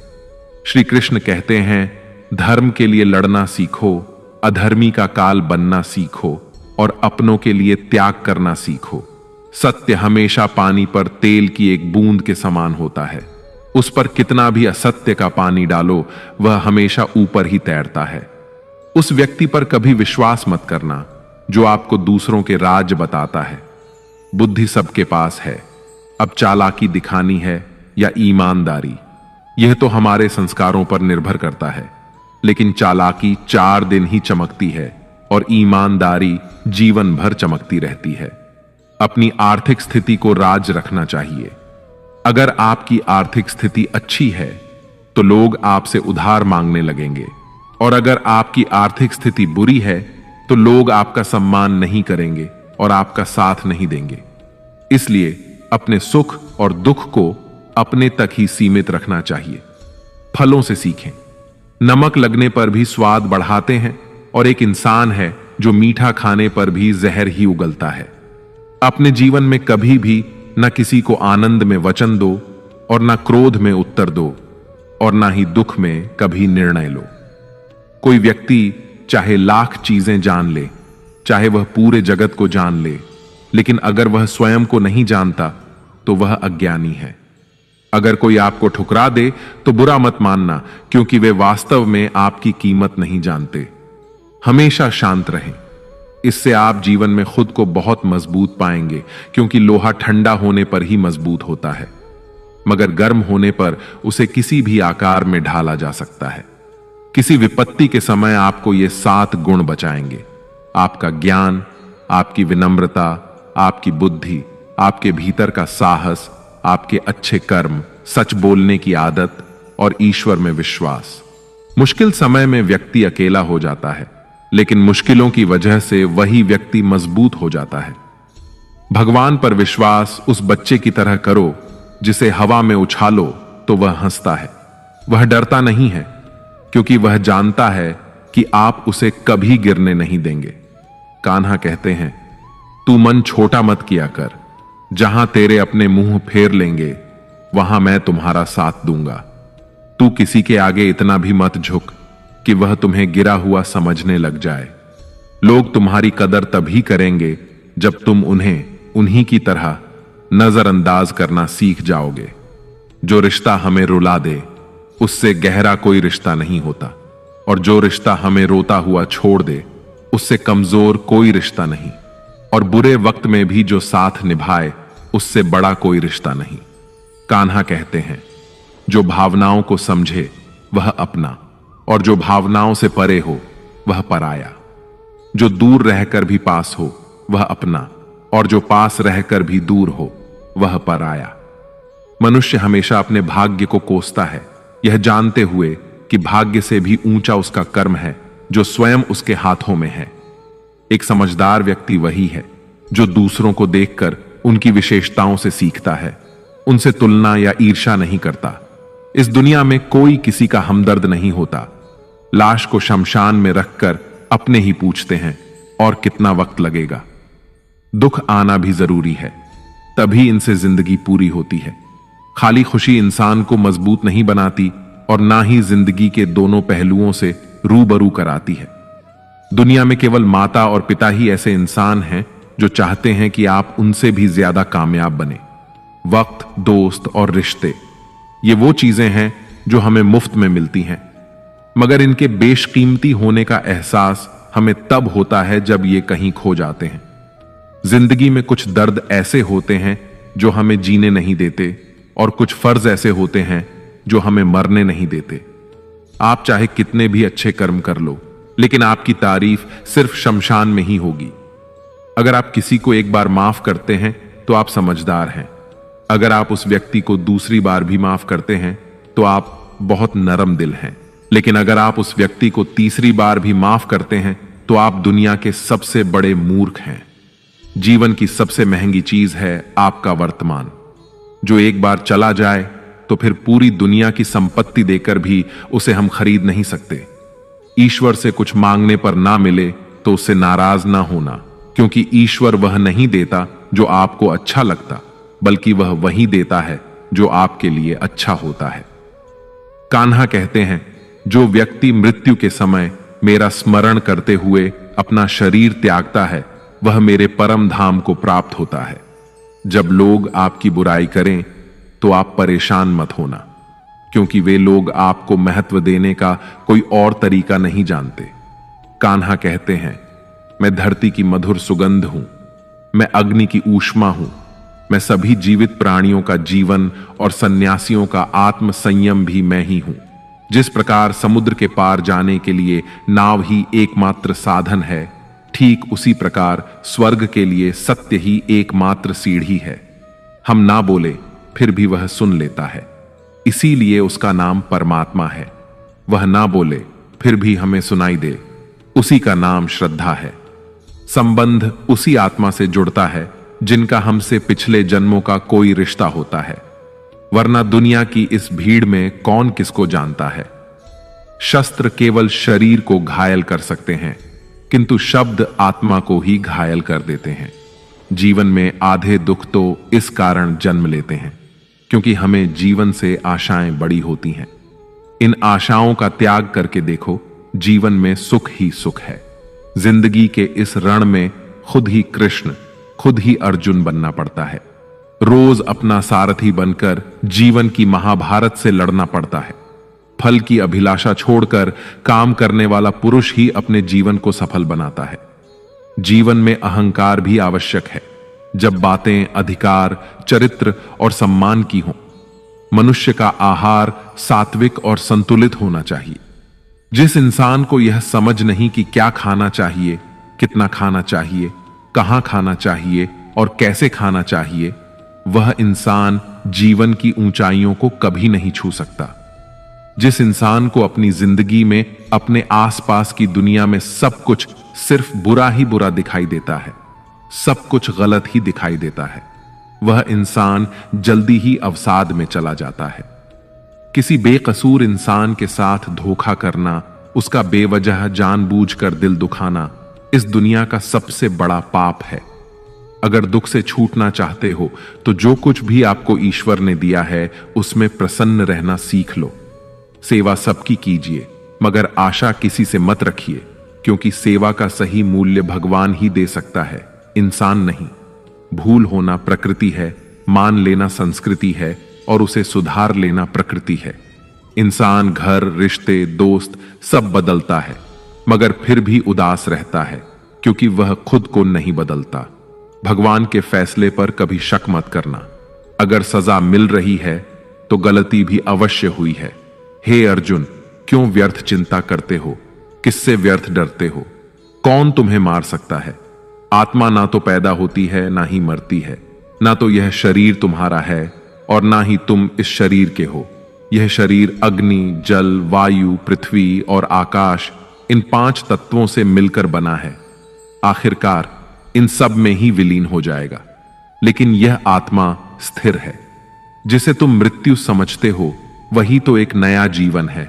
श्री कृष्ण कहते हैं, धर्म के लिए लड़ना सीखो, अधर्मी का काल बनना सीखो और अपनों के लिए त्याग करना सीखो। सत्य हमेशा पानी पर तेल की एक बूंद के समान होता है। उस पर कितना भी असत्य का पानी डालो, वह हमेशा ऊपर ही तैरता है। उस व्यक्ति पर कभी विश्वास मत करना जो आपको दूसरों के राज बताता है। बुद्धि सबके पास है, अब चालाकी दिखानी है या ईमानदारी, यह तो हमारे संस्कारों पर निर्भर करता है। लेकिन चालाकी 4 दिन ही चमकती है और ईमानदारी जीवन भर चमकती रहती है। अपनी आर्थिक स्थिति को राज रखना चाहिए। अगर आपकी आर्थिक स्थिति अच्छी है तो लोग आपसे उधार मांगने लगेंगे, और अगर आपकी आर्थिक स्थिति बुरी है तो लोग आपका सम्मान नहीं करेंगे और आपका साथ नहीं देंगे। इसलिए अपने सुख और दुख को अपने तक ही सीमित रखना चाहिए। फलों से सीखें। नमक लगने पर भी स्वाद बढ़ाते हैं, और एक इंसान है जो मीठा खाने पर भी जहर ही उगलता है। अपने जीवन में कभी भी न किसी को आनंद में वचन दो और न क्रोध में उत्तर दो, और न ही दुख में कभी निर्णय लो। कोई व्यक्ति चाहे लाख चीजें जान ले, चाहे वह पूरे जगत को जान ले, लेकिन अगर वह स्वयं को नहीं जानता तो वह अज्ञानी है। अगर कोई आपको ठुकरा दे तो बुरा मत मानना, क्योंकि वे वास्तव में आपकी कीमत नहीं जानते। हमेशा शांत रहें। इससे आप जीवन में खुद को बहुत मजबूत पाएंगे, क्योंकि लोहा ठंडा होने पर ही मजबूत होता है, मगर गर्म होने पर उसे किसी भी आकार में ढाला जा सकता है। किसी विपत्ति के समय आपको ये 7 गुण बचाएंगे: आपका ज्ञान, आपकी विनम्रता, आपकी बुद्धि, आपके भीतर का साहस, आपके अच्छे कर्म, सच बोलने की आदत और ईश्वर में विश्वास। मुश्किल समय में व्यक्ति अकेला हो जाता है, लेकिन मुश्किलों की वजह से वही व्यक्ति मजबूत हो जाता है। भगवान पर विश्वास उस बच्चे की तरह करो जिसे हवा में उछालो तो वह हंसता है। वह डरता नहीं है, क्योंकि वह जानता है कि आप उसे कभी गिरने नहीं देंगे। कान्हा कहते हैं, तू मन छोटा मत किया कर, जहां तेरे अपने मुंह फेर लेंगे वहां मैं तुम्हारा साथ दूंगा। तू किसी के आगे इतना भी मत झुक कि वह तुम्हें गिरा हुआ समझने लग जाए। लोग तुम्हारी कदर तभी करेंगे जब तुम उन्हें उन्हीं की तरह नजरअंदाज करना सीख जाओगे। जो रिश्ता हमें रुला दे उससे गहरा कोई रिश्ता नहीं होता, और जो रिश्ता हमें रोता हुआ छोड़ दे उससे कमजोर कोई रिश्ता नहीं, और बुरे वक्त में भी जो साथ निभाए उससे बड़ा कोई रिश्ता नहीं। कान्हा कहते हैं, जो भावनाओं को समझे वह अपना, और जो भावनाओं से परे हो वह पराया। जो दूर रहकर भी पास हो वह अपना, और जो पास रहकर भी दूर हो वह पराया। मनुष्य हमेशा अपने भाग्य को कोसता है, यह जानते हुए कि भाग्य से भी ऊंचा उसका कर्म है जो स्वयं उसके हाथों में है। एक समझदार व्यक्ति वही है जो दूसरों को देखकर उनकी विशेषताओं से सीखता है, उनसे तुलना या ईर्ष्या नहीं करता। इस दुनिया में कोई किसी का हमदर्द नहीं होता। लाश को शमशान में रखकर अपने ही पूछते हैं, और कितना वक्त लगेगा। दुख आना भी जरूरी है, तभी इनसे जिंदगी पूरी होती है। खाली खुशी इंसान को मजबूत नहीं बनाती, और ना ही जिंदगी के दोनों पहलुओं से रूबरू कराती है। दुनिया में केवल माता और पिता ही ऐसे इंसान हैं जो चाहते हैं कि आप उनसे भी ज्यादा कामयाब बने। वक्त, दोस्त और रिश्ते, ये वो चीजें हैं जो हमें मुफ्त में मिलती हैं, मगर इनके बेशकीमती होने का एहसास हमें तब होता है जब ये कहीं खो जाते हैं। जिंदगी में कुछ दर्द ऐसे होते हैं जो हमें जीने नहीं देते, और कुछ फर्ज ऐसे होते हैं जो हमें मरने नहीं देते। आप चाहे कितने भी अच्छे कर्म कर लो, लेकिन आपकी तारीफ सिर्फ शमशान में ही होगी। अगर आप किसी को एक बार माफ करते हैं तो आप समझदार हैं। अगर आप उस व्यक्ति को दूसरी बार भी माफ करते हैं तो आप बहुत नरम दिल हैं। लेकिन अगर आप उस व्यक्ति को तीसरी बार भी माफ करते हैं तो आप दुनिया के सबसे बड़े मूर्ख हैं। जीवन की सबसे महंगी चीज है आपका वर्तमान, जो एक बार चला जाए तो फिर पूरी दुनिया की संपत्ति देकर भी उसे हम खरीद नहीं सकते। ईश्वर से कुछ मांगने पर ना मिले तो उससे नाराज ना होना, क्योंकि ईश्वर वह नहीं देता जो आपको अच्छा लगता, बल्कि वह वही देता है जो आपके लिए अच्छा होता है। कान्हा कहते हैं, जो व्यक्ति मृत्यु के समय मेरा स्मरण करते हुए अपना शरीर त्यागता है, वह मेरे परम धाम को प्राप्त होता है। जब लोग आपकी बुराई करें तो आप परेशान मत होना, क्योंकि वे लोग आपको महत्व देने का कोई और तरीका नहीं जानते। कान्हा कहते हैं, मैं धरती की मधुर सुगंध हूं, मैं अग्नि की ऊष्मा हूं, मैं सभी जीवित प्राणियों का जीवन और सन्यासियों का आत्म संयम भी मैं ही हूं। जिस प्रकार समुद्र के पार जाने के लिए नाव ही एकमात्र साधन है, ठीक उसी प्रकार स्वर्ग के लिए सत्य ही एकमात्र सीढ़ी है। हम ना बोले फिर भी वह सुन लेता है, इसीलिए उसका नाम परमात्मा है। वह ना बोले फिर भी हमें सुनाई दे, उसी का नाम श्रद्धा है। संबंध उसी आत्मा से जुड़ता है जिनका हमसे पिछले जन्मों का कोई रिश्ता होता है, वरना दुनिया की इस भीड़ में कौन किसको जानता है। शस्त्र केवल शरीर को घायल कर सकते हैं, किंतु शब्द आत्मा को ही घायल कर देते हैं। जीवन में आधे दुख तो इस कारण जन्म लेते हैं क्योंकि हमें जीवन से आशाएं बड़ी होती हैं। इन आशाओं का त्याग करके देखो, जीवन में सुख ही सुख है। जिंदगी के इस रण में खुद ही कृष्ण, खुद ही अर्जुन बनना पड़ता है। रोज अपना सारथी बनकर जीवन की महाभारत से लड़ना पड़ता है। फल की अभिलाषा छोड़कर काम करने वाला पुरुष ही अपने जीवन को सफल बनाता है। जीवन में अहंकार भी आवश्यक है, जब बातें अधिकार, चरित्र और सम्मान की हों। मनुष्य का आहार सात्विक और संतुलित होना चाहिए। जिस इंसान को यह समझ नहीं कि क्या खाना चाहिए, कितना खाना चाहिए, कहां खाना चाहिए और कैसे खाना चाहिए, वह इंसान जीवन की ऊंचाइयों को कभी नहीं छू सकता। जिस इंसान को अपनी जिंदगी में अपने आसपास की दुनिया में सब कुछ सिर्फ बुरा ही बुरा दिखाई देता है, सब कुछ गलत ही दिखाई देता है, वह इंसान जल्दी ही अवसाद में चला जाता है। किसी बेकसूर इंसान के साथ धोखा करना, उसका बेवजह जानबूझकर दिल दुखाना इस दुनिया का सबसे बड़ा पाप है। अगर दुख से छूटना चाहते हो तो जो कुछ भी आपको ईश्वर ने दिया है उसमें प्रसन्न रहना सीख लो। सेवा सबकी कीजिए, मगर आशा किसी से मत रखिए, क्योंकि सेवा का सही मूल्य भगवान ही दे सकता है, इंसान नहीं। भूल होना प्रकृति है, मान लेना संस्कृति है और उसे सुधार लेना प्रकृति है। इंसान घर, रिश्ते, दोस्त सब बदलता है, मगर फिर भी उदास रहता है, क्योंकि वह खुद को नहीं बदलता। भगवान के फैसले पर कभी शक मत करना। अगर सजा मिल रही है तो गलती भी अवश्य हुई है। हे अर्जुन, क्यों व्यर्थ चिंता करते हो? किससे व्यर्थ डरते हो? कौन तुम्हें मार सकता है? आत्मा ना तो पैदा होती है, ना ही मरती है। ना तो यह शरीर तुम्हारा है और ना ही तुम इस शरीर के हो। यह शरीर अग्नि, जल, वायु, पृथ्वी और आकाश, इन 5 तत्वों से मिलकर बना है। आखिरकार इन सब में ही विलीन हो जाएगा। लेकिन यह आत्मा स्थिर है। जिसे तुम मृत्यु समझते हो वही तो एक नया जीवन है।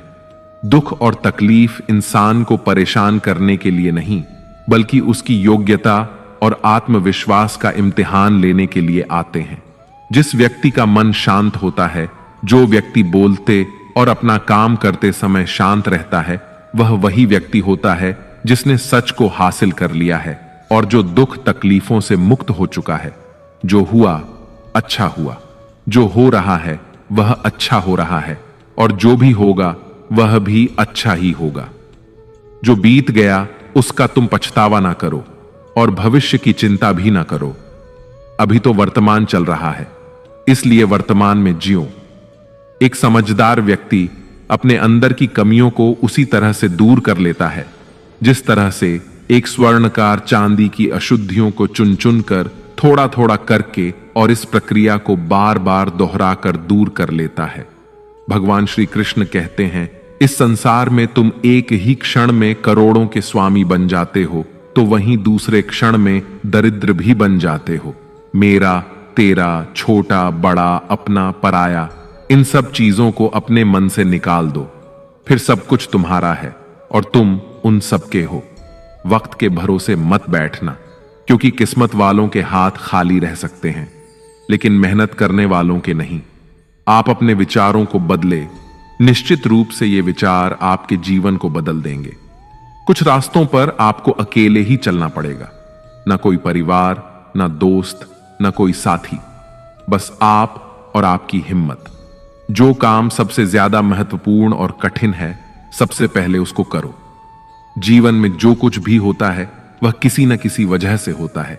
दुख और तकलीफ इंसान को परेशान करने के लिए नहीं, बल्कि उसकी योग्यता और आत्मविश्वास का इम्तिहान लेने के लिए आते हैं। जिस व्यक्ति का मन शांत होता है, जो व्यक्ति बोलते और अपना काम करते समय शांत रहता है, वह वही व्यक्ति होता है जिसने सच को हासिल कर लिया है और जो दुख तकलीफों से मुक्त हो चुका है। जो हुआ अच्छा हुआ, जो हो रहा है वह अच्छा हो रहा है, और जो भी होगा वह भी अच्छा ही होगा। जो बीत गया उसका तुम पछतावा ना करो और भविष्य की चिंता भी ना करो। अभी तो वर्तमान चल रहा है, इसलिए वर्तमान में जियो। एक समझदार व्यक्ति अपने अंदर की कमियों को उसी तरह से दूर कर लेता है जिस तरह से एक स्वर्णकार चांदी की अशुद्धियों को चुन चुन कर थोड़ा थोड़ा करके और इस प्रक्रिया को बार बार दोहराकर दूर कर लेता है। भगवान श्री कृष्ण कहते हैं, इस संसार में तुम एक ही क्षण में करोड़ों के स्वामी बन जाते हो, तो वहीं दूसरे क्षण में दरिद्र भी बन जाते हो। मेरा, तेरा, छोटा, बड़ा, अपना, पराया, इन सब चीजों को अपने मन से निकाल दो, फिर सब कुछ तुम्हारा है और तुम उन सब के हो। वक्त के भरोसे मत बैठना, क्योंकि किस्मत वालों के हाथ खाली रह सकते हैं, लेकिन मेहनत करने वालों के नहीं। आप अपने विचारों को बदले, निश्चित रूप से ये विचार आपके जीवन को बदल देंगे। कुछ रास्तों पर आपको अकेले ही चलना पड़ेगा, ना कोई परिवार, ना दोस्त, ना कोई साथी, बस आप और आपकी हिम्मत। जो काम सबसे ज्यादा महत्वपूर्ण और कठिन है, सबसे पहले उसको करो। जीवन में जो कुछ भी होता है वह किसी न किसी वजह से होता है।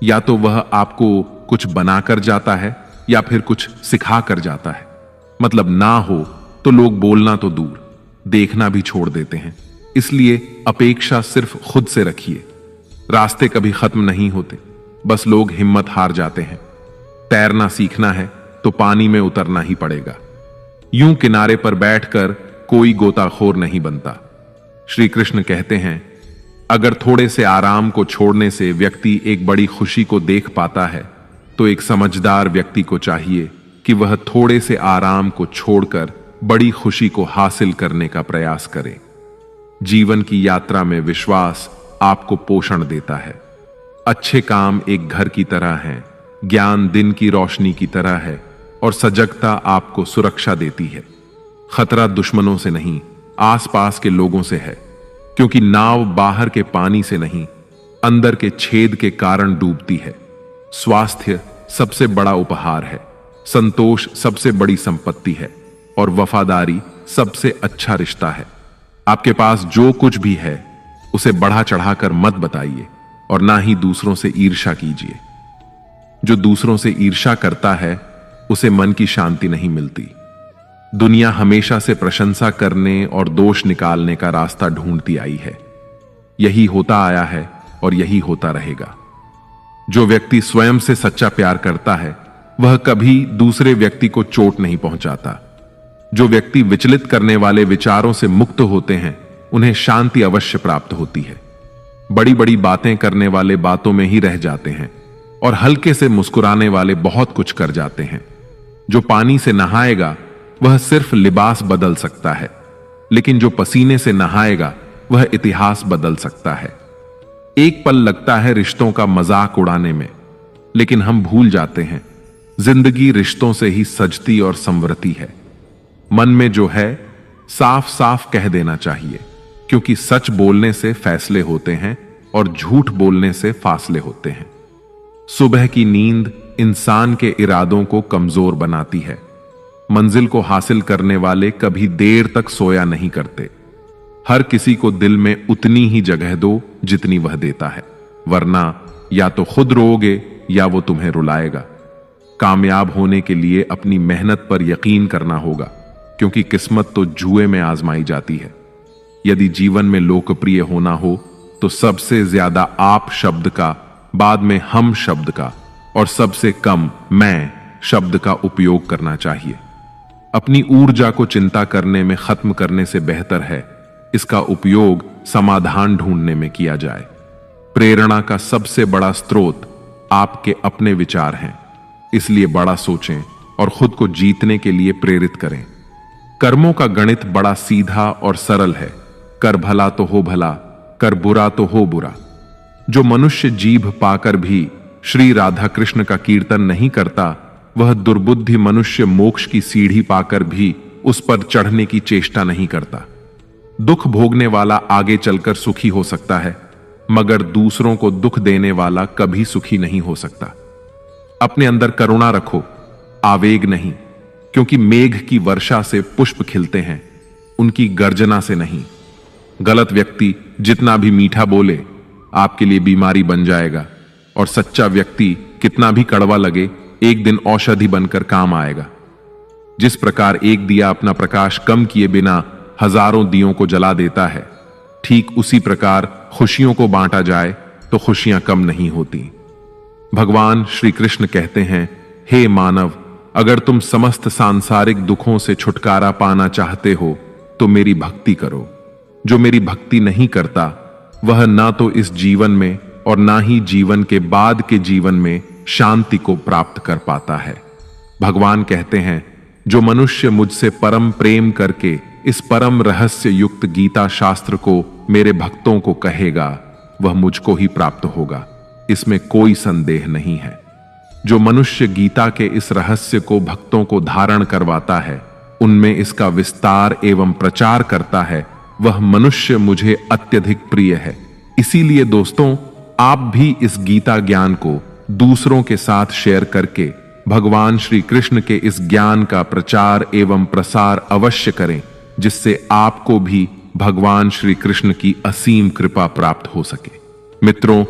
या तो वह आपको कुछ बनाकर जाता है या फिर कुछ सिखा कर जाता है। मतलब ना हो तो लोग बोलना तो दूर, देखना भी छोड़ देते हैं। इसलिए अपेक्षा सिर्फ खुद से रखिए। रास्ते कभी खत्म नहीं होते, बस लोग हिम्मत हार जाते हैं। तैरना सीखना है तो पानी में उतरना ही पड़ेगा। यूं किनारे पर बैठकर कोई गोताखोर नहीं बनता। श्री कृष्ण कहते हैं, अगर थोड़े से आराम को छोड़ने से व्यक्ति एक बड़ी खुशी को देख पाता है, तो एक समझदार व्यक्ति को चाहिए कि वह थोड़े से आराम को छोड़कर बड़ी खुशी को हासिल करने का प्रयास करे। जीवन की यात्रा में विश्वास आपको पोषण देता है। अच्छे काम एक घर की तरह हैं, ज्ञान दिन की रोशनी की तरह है और सजगता आपको सुरक्षा देती है। खतरा दुश्मनों से नहीं, आसपास के लोगों से है, क्योंकि नाव बाहर के पानी से नहीं, अंदर के छेद के कारण डूबती है। स्वास्थ्य सबसे बड़ा उपहार है, संतोष सबसे बड़ी संपत्ति है और वफादारी सबसे अच्छा रिश्ता है। आपके पास जो कुछ भी है उसे बढ़ा चढ़ाकर मत बताइए और ना ही दूसरों से ईर्ष्या कीजिए। जो दूसरों से ईर्ष्या करता है उसे मन की शांति नहीं मिलती। दुनिया हमेशा से प्रशंसा करने और दोष निकालने का रास्ता ढूंढती आई है। यही होता आया है और यही होता रहेगा। जो व्यक्ति स्वयं से सच्चा प्यार करता है वह कभी दूसरे व्यक्ति को चोट नहीं पहुंचाता। जो व्यक्ति विचलित करने वाले विचारों से मुक्त होते हैं उन्हें शांति अवश्य प्राप्त होती है। बड़ी बड़ी बातें करने वाले बातों में ही रह जाते हैं और हल्के से मुस्कुराने वाले बहुत कुछ कर जाते हैं। जो पानी से नहाएगा वह सिर्फ लिबास बदल सकता है, लेकिन जो पसीने से नहाएगा वह इतिहास बदल सकता है। एक पल लगता है रिश्तों का मजाक उड़ाने में, लेकिन हम भूल जाते हैं जिंदगी रिश्तों से ही सजती और संवरती है। मन में जो है साफ साफ कह देना चाहिए, क्योंकि सच बोलने से फैसले होते हैं और झूठ बोलने से फासले होते हैं। सुबह की नींद इंसान के इरादों को कमजोर बनाती है। मंजिल को हासिल करने वाले कभी देर तक सोया नहीं करते। हर किसी को दिल में उतनी ही जगह दो जितनी वह देता है, वरना या तो खुद रोओगे या वो तुम्हें रुलाएगा। कामयाब होने के लिए अपनी मेहनत पर यकीन करना होगा, क्योंकि किस्मत तो जुए में आजमाई जाती है। यदि जीवन में लोकप्रिय होना हो तो सबसे ज्यादा आप शब्द का, बाद में हम शब्द का और सबसे कम मैं शब्द का उपयोग करना चाहिए। अपनी ऊर्जा को चिंता करने में खत्म करने से बेहतर है इसका उपयोग समाधान ढूंढने में किया जाए। प्रेरणा का सबसे बड़ा स्रोत आपके अपने विचार हैं, इसलिए बड़ा सोचें और खुद को जीतने के लिए प्रेरित करें। कर्मों का गणित बड़ा सीधा और सरल है। कर भला तो हो भला, कर बुरा तो हो बुरा। जो मनुष्य जीभ पाकर भी श्री राधा कृष्ण का कीर्तन नहीं करता, वह दुर्बुद्धि मनुष्य मोक्ष की सीढ़ी पाकर भी उस पर चढ़ने की चेष्टा नहीं करता। दुख भोगने वाला आगे चलकर सुखी हो सकता है, मगर दूसरों को दुख देने वाला कभी सुखी नहीं हो सकता। अपने अंदर करुणा रखो, आवेग नहीं, क्योंकि मेघ की वर्षा से पुष्प खिलते हैं, उनकी गर्जना से नहीं। गलत व्यक्ति जितना भी मीठा बोले आपके लिए बीमारी बन जाएगा, और सच्चा व्यक्ति कितना भी कड़वा लगे एक दिन औषधि बनकर काम आएगा। जिस प्रकार एक दिया अपना प्रकाश कम किए बिना हजारों दियों को जला देता है, ठीक उसी प्रकार खुशियों को बांटा जाए तो खुशियां कम नहीं होती। भगवान श्री कृष्ण कहते हैं, हे मानव, अगर तुम समस्त सांसारिक दुखों से छुटकारा पाना चाहते हो तो मेरी भक्ति करो। जो मेरी भक्ति नहीं करता वह ना तो इस जीवन में और ना ही जीवन के बाद के जीवन में शांति को प्राप्त कर पाता है। भगवान कहते हैं, जो मनुष्य मुझसे परम प्रेम करके इस परम रहस्य युक्त गीता शास्त्र को मेरे भक्तों को कहेगा, वह मुझको ही प्राप्त होगा, इसमें कोई संदेह नहीं है। जो मनुष्य गीता के इस रहस्य को भक्तों को धारण करवाता है, उनमें इसका विस्तार एवं प्रचार करता है, वह मनुष्य मुझे अत्यधिक प्रिय है। इसीलिए दोस्तों, आप भी इस गीता ज्ञान को दूसरों के साथ शेयर करके भगवान श्री कृष्ण के इस ज्ञान का प्रचार एवं प्रसार अवश्य करें, जिससे आपको भी भगवान श्री कृष्ण की असीम कृपा प्राप्त हो सके। मित्रों,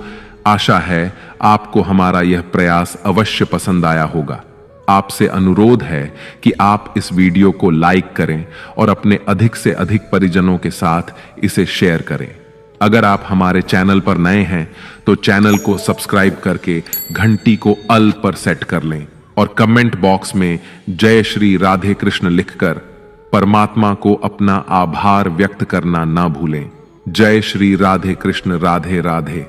आशा है आपको हमारा यह प्रयास अवश्य पसंद आया होगा। आपसे अनुरोध है कि आप इस वीडियो को लाइक करें और अपने अधिक से अधिक परिजनों के साथ इसे शेयर करें। अगर आप हमारे चैनल पर नए हैं तो चैनल को सब्सक्राइब करके घंटी को अल पर सेट कर लें और कमेंट बॉक्स में जय श्री राधे कृष्ण लिखकर परमात्मा को अपना आभार व्यक्त करना ना भूलें। जय श्री राधे कृष्ण, राधे राधे।